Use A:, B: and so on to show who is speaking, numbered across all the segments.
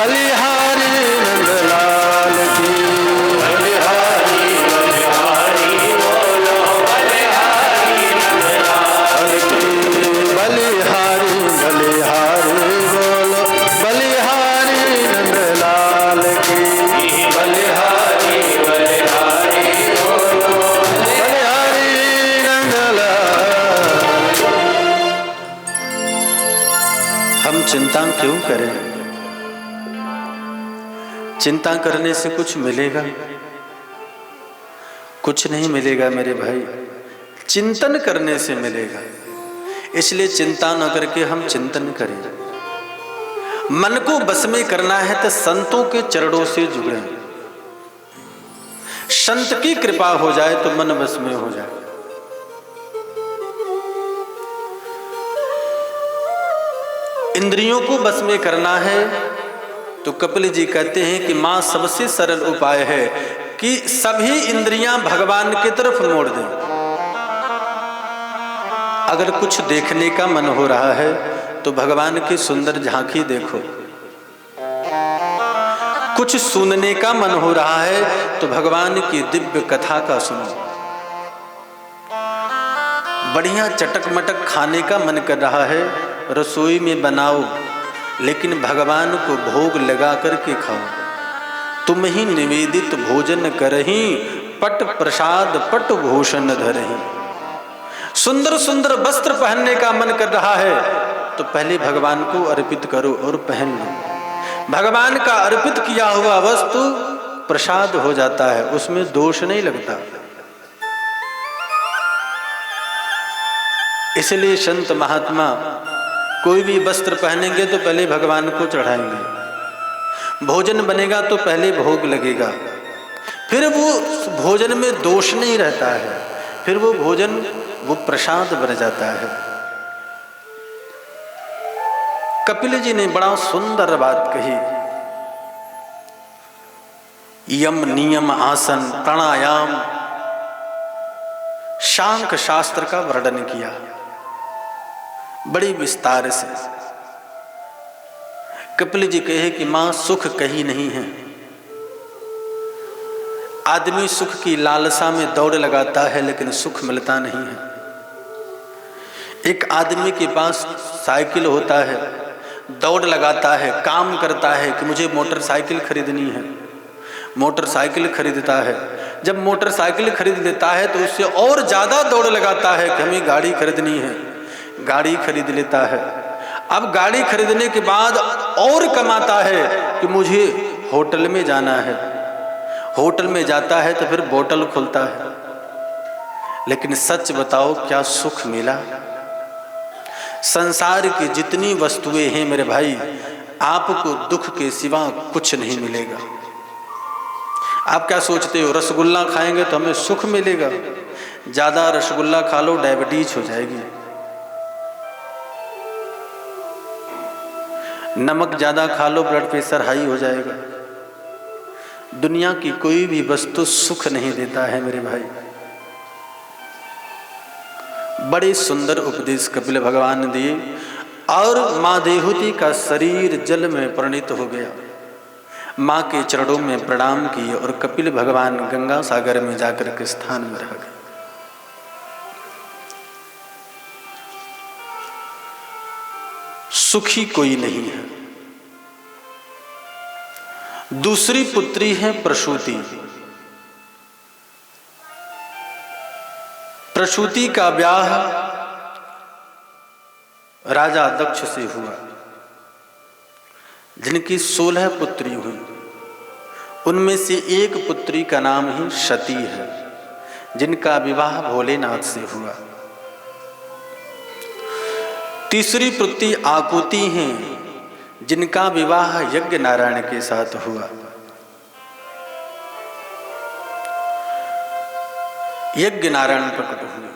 A: बलिहारी नंदलाल की। बलिहारी बलिहारी बोलो बलिहारी नंदलाल की। बलिहारी बलिहारी बोलो बलिहारी नंदलाल की। बलिहारी बलिहारी बोलो बलिहारी नंदलाल। हम चिंता क्यों करें? चिंता करने से कुछ मिलेगा? कुछ नहीं मिलेगा मेरे भाई, चिंतन करने से मिलेगा। इसलिए चिंता न करके हम चिंतन करें। मन को बस में करना है तो संतों के चरणों से जुड़े। संत की कृपा हो जाए तो मन बस में हो जाए। इंद्रियों को बस में करना है तो कपिल जी कहते हैं कि मां सबसे सरल उपाय है कि सभी इंद्रियां भगवान की तरफ मोड़ दें। अगर कुछ देखने का मन हो रहा है तो भगवान की सुंदर झांकी देखो। कुछ सुनने का मन हो रहा है तो भगवान की दिव्य कथा का सुनो। बढ़िया चटक मटक खाने का मन कर रहा है, रसोई में बनाओ, लेकिन भगवान को भोग लगा करके खाओ। तुम ही निवेदित भोजन करही, पट प्रसाद पट भूषण धरही। सुंदर सुंदर वस्त्र पहनने का मन कर रहा है तो पहले भगवान को अर्पित करो और पहन लो। भगवान का अर्पित किया हुआ वस्तु प्रसाद हो जाता है, उसमें दोष नहीं लगता। इसलिए संत महात्मा कोई भी वस्त्र पहनेंगे तो पहले भगवान को चढ़ाएंगे। भोजन बनेगा तो पहले भोग लगेगा, फिर वो भोजन में दोष नहीं रहता है, फिर वो भोजन वो प्रसाद बन जाता है। कपिल जी ने बड़ा सुंदर बात कही। यम नियम आसन प्राणायाम शांख शास्त्र का वर्णन किया बड़ी विस्तार से। कपिल जी कहे कि मां सुख कहीं नहीं है। आदमी सुख की लालसा में दौड़ लगाता है लेकिन सुख मिलता नहीं है। एक आदमी के पास साइकिल होता है, दौड़ लगाता है, काम करता है कि मुझे मोटरसाइकिल खरीदनी है, मोटरसाइकिल खरीदता है। जब मोटरसाइकिल खरीद लेता है तो उससे और ज्यादा दौड़ लगाता है कि हमें गाड़ी खरीदनी है, गाड़ी खरीद लेता है। अब गाड़ी खरीदने के बाद और कमाता है कि मुझे होटल में जाना है, होटल में जाता है तो फिर बोतल खुलता है। लेकिन सच बताओ क्या सुख मिला? संसार की जितनी वस्तुएं हैं मेरे भाई, आपको दुख के सिवा कुछ नहीं मिलेगा। आप क्या सोचते हो रसगुल्ला खाएंगे तो हमें सुख मिलेगा? ज्यादा रसगुल्ला खा लो डायबिटीज हो जाएगी। नमक ज्यादा खा लो ब्लड प्रेशर हाई हो जाएगा। दुनिया की कोई भी वस्तु सुख नहीं देता है मेरे भाई। बड़े सुंदर उपदेश कपिल भगवान ने दिए और मां देहूती का शरीर जल में परिणित हो गया। मां के चरणों में प्रणाम किए और कपिल भगवान गंगा सागर में जाकर के स्थान में रह गए। सुखी कोई नहीं है। दूसरी पुत्री है प्रसूति। प्रसूति का ब्याह राजा दक्ष से हुआ, जिनकी 16 पुत्री हुई। उनमें से एक पुत्री का नाम ही सती है, जिनका विवाह भोलेनाथ से हुआ। तीसरी पुत्री आकुति हैं, जिनका विवाह यज्ञ नारायण के साथ हुआ। यज्ञ नारायण प्रकट हुए।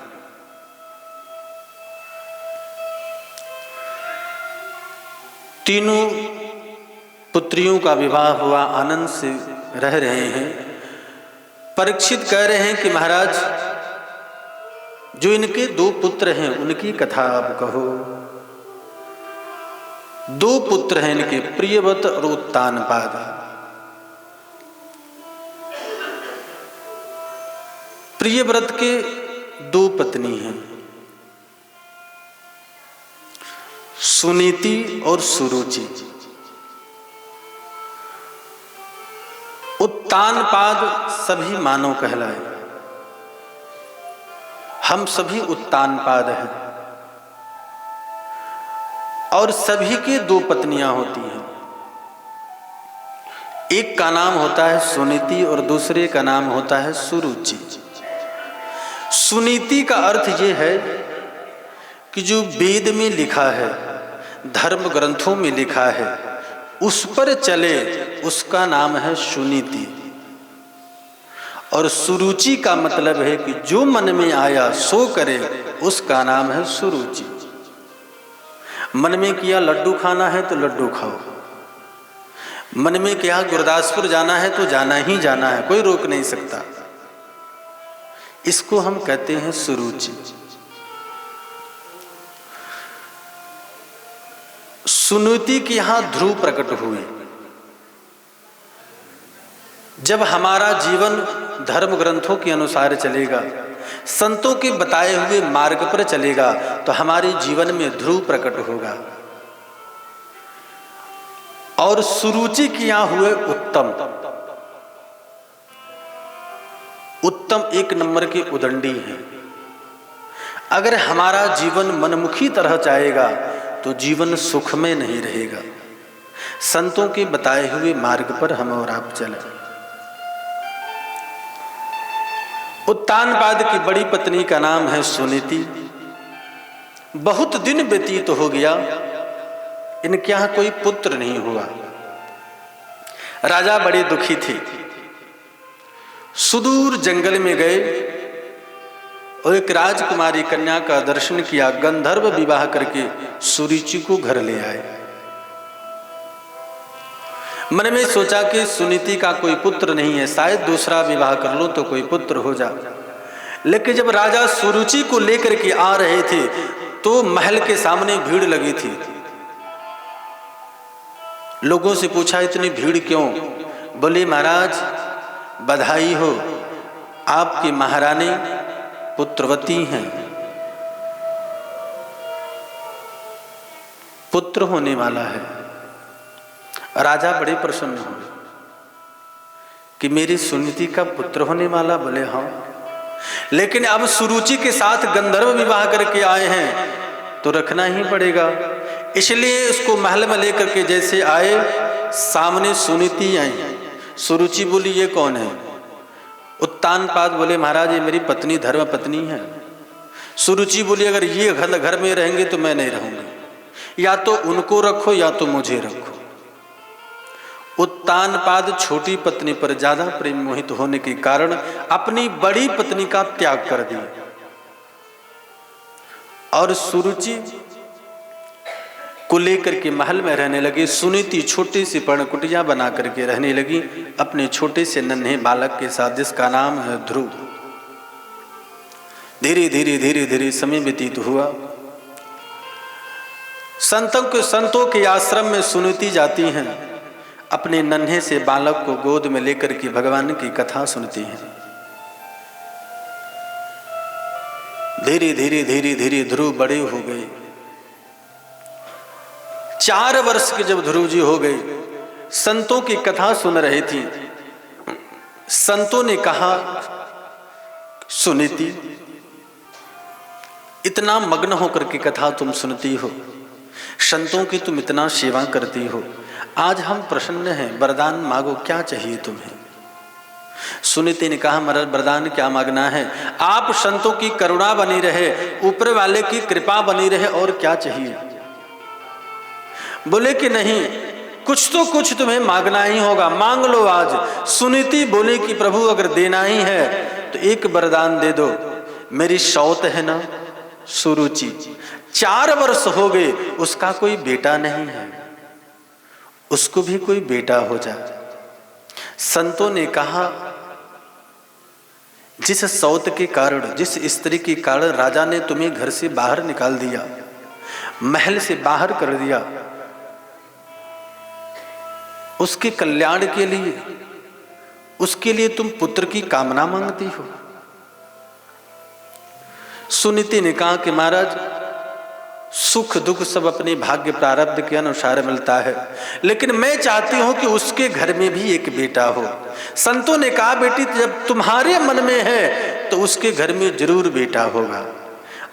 A: तीनों पुत्रियों का विवाह हुआ, आनंद से रह रहे हैं। परीक्षित कह रहे हैं कि महाराज, जो इनके 2 पुत्र हैं उनकी कथा आप कहो। दो पुत्र हैं इनके, प्रियव्रत और उत्तानपाद। प्रियव्रत के दो पत्नी हैं, सुनीति और सुरुचि। उत्तानपाद सभी मानव कहलाए, हम सभी उत्तानपाद हैं। और सभी के दो पत्नियां होती हैं, एक का नाम होता है सुनीति और दूसरे का नाम होता है सुरुचि। सुनीति का अर्थ ये है कि जो वेद में लिखा है, धर्म ग्रंथों में लिखा है, उस पर चले, उसका नाम है सुनीति। और सुरुचि का मतलब है कि जो मन में आया सो करे, उसका नाम है सुरुचि। मन में किया लड्डू खाना है तो लड्डू खाओ, मन में किया गुरदासपुर जाना है तो जाना ही जाना है, कोई रोक नहीं सकता। इसको हम कहते हैं सुरुचि। सुनीति के यहां ध्रुव प्रकट हुए। जब हमारा जीवन धर्म ग्रंथों के अनुसार चलेगा, संतों के बताए हुए मार्ग पर चलेगा, तो हमारे जीवन में ध्रुव प्रकट होगा। और सुरुचि के यहां हुए उत्तम। उत्तम एक नंबर के उदंडी हैं। अगर हमारा जीवन मनमुखी तरह जाएगा तो जीवन सुख में नहीं रहेगा। संतों के बताए हुए मार्ग पर हम और आप चलें। उत्तानपाद की बड़ी पत्नी का नाम है सुनीति। बहुत दिन व्यतीत हो गया, इनके यहां कोई पुत्र नहीं हुआ। राजा बड़े दुखी थे, सुदूर जंगल में गए और एक राजकुमारी कन्या का दर्शन किया। गंधर्व विवाह करके सुरुचि को घर ले आए। मन में सोचा कि सुनीति का कोई पुत्र नहीं है, शायद दूसरा विवाह कर लो तो कोई पुत्र हो जा। लेकिन जब राजा सुरुचि को लेकर के आ रहे थे तो महल के सामने भीड़ लगी थी। लोगों से पूछा इतनी भीड़ क्यों? बोले महाराज बधाई हो, आपकी महारानी पुत्रवती हैं, पुत्र होने वाला है। राजा बड़े प्रसन्न हुए कि मेरी सुनीति का पुत्र होने वाला। बोले हाँ, लेकिन अब सुरुचि के साथ गंधर्व विवाह करके आए हैं तो रखना ही पड़ेगा। इसलिए उसको महल में लेकर के जैसे आए, सामने सुनीति आई। सुरुचि बोली ये कौन है? उत्तानपाद बोले महाराज ये मेरी पत्नी धर्म पत्नी है। सुरुचि बोली अगर ये घर में रहेंगे तो मैं नहीं रहूंगी, या तो उनको रखो या तो मुझे रखो। उत्तानपाद छोटी पत्नी पर ज्यादा प्रेम मोहित होने के कारण अपनी बड़ी पत्नी का त्याग कर दिया और सुरुचि को लेकर के महल में रहने लगे। सुनीति छोटी सी पर्णकुटिया बना करके रहने लगी अपने छोटे से नन्हे बालक के साथ, जिसका नाम है ध्रुव। धीरे धीरे धीरे धीरे समय व्यतीत हुआ। संतों के आश्रम में सुनीति जाती हैं, अपने नन्हे से बालक को गोद में लेकर के भगवान की कथा सुनती हैं। धीरे धीरे धीरे धीरे ध्रुव बड़े हो गए। 4 वर्ष के जब ध्रुव जी हो गए, संतों की कथा सुन रही थी। संतों ने कहा सुनीति इतना मग्न होकर के कथा तुम सुनती हो, संतों की तुम इतना सेवा करती हो, आज हम प्रसन्न हैं, वरदान मांगो, क्या चाहिए तुम्हें? सुनीति ने कहा महाराज वरदान क्या मांगना है? आप संतों की करुणा बनी रहे, ऊपर वाले की कृपा बनी रहे, और क्या चाहिए? बोले कि नहीं, कुछ तो कुछ तुम्हें मांगना ही होगा, मांग लो आज। सुनीति बोले कि प्रभु अगर देना ही है तो एक वरदान दे दो। मेरी सौत है ना सुरुचि, 4 वर्ष हो गए, उसका कोई बेटा नहीं है, उसको भी कोई बेटा हो जाए। संतों ने कहा जिस सौत के कारण, जिस स्त्री के कारण राजा ने तुम्हें घर से बाहर निकाल दिया, महल से बाहर कर दिया, उसके कल्याण के लिए, उसके लिए तुम पुत्र की कामना मांगती हो। सुनीति ने कहा कि महाराज, सुख दुख सब अपने भाग्य प्रारब्ध के अनुसार मिलता है, लेकिन मैं चाहती हूं कि उसके घर में भी एक बेटा हो। संतों ने कहा, बेटी जब तुम्हारे मन में है तो उसके घर में जरूर बेटा होगा।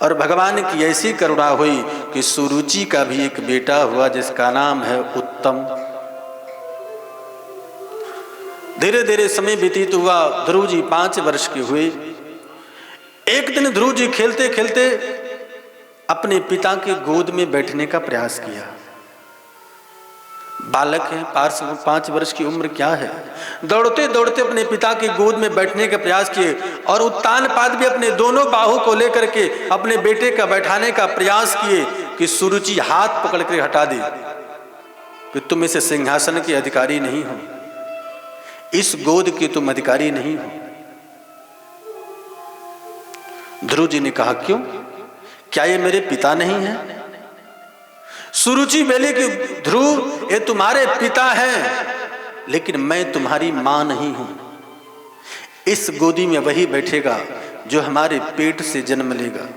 A: और भगवान की ऐसी करुणा हुई कि सुरुचि का भी एक बेटा हुआ, जिसका नाम है उत्तम। धीरे धीरे समय व्यतीत हुआ, ध्रुव जी 5 वर्ष के हुए। एक दिन ध्रुव जी खेलते खेलते अपने पिता के गोद में बैठने का प्रयास किया। बालक है, 5 वर्ष की उम्र क्या है। दौड़ते दौड़ते अपने पिता के गोद में बैठने का प्रयास किए और उत्तान पाद भी अपने दोनों बाहु को लेकर के अपने बेटे का बैठाने का प्रयास किए कि सुरुचि हाथ पकड़ कर हटा दी कि तुम इस सिंहासन के अधिकारी नहीं हो, इस गोद के तुम अधिकारी नहीं हो। ध्रुव जी ने कहा, क्यों, क्या ये मेरे पिता नहीं हैं? सुरुचि बोले कि ध्रुव, ये तुम्हारे पिता हैं, लेकिन मैं तुम्हारी मां नहीं हूं। इस गोदी में वही बैठेगा जो हमारे पेट से जन्म लेगा।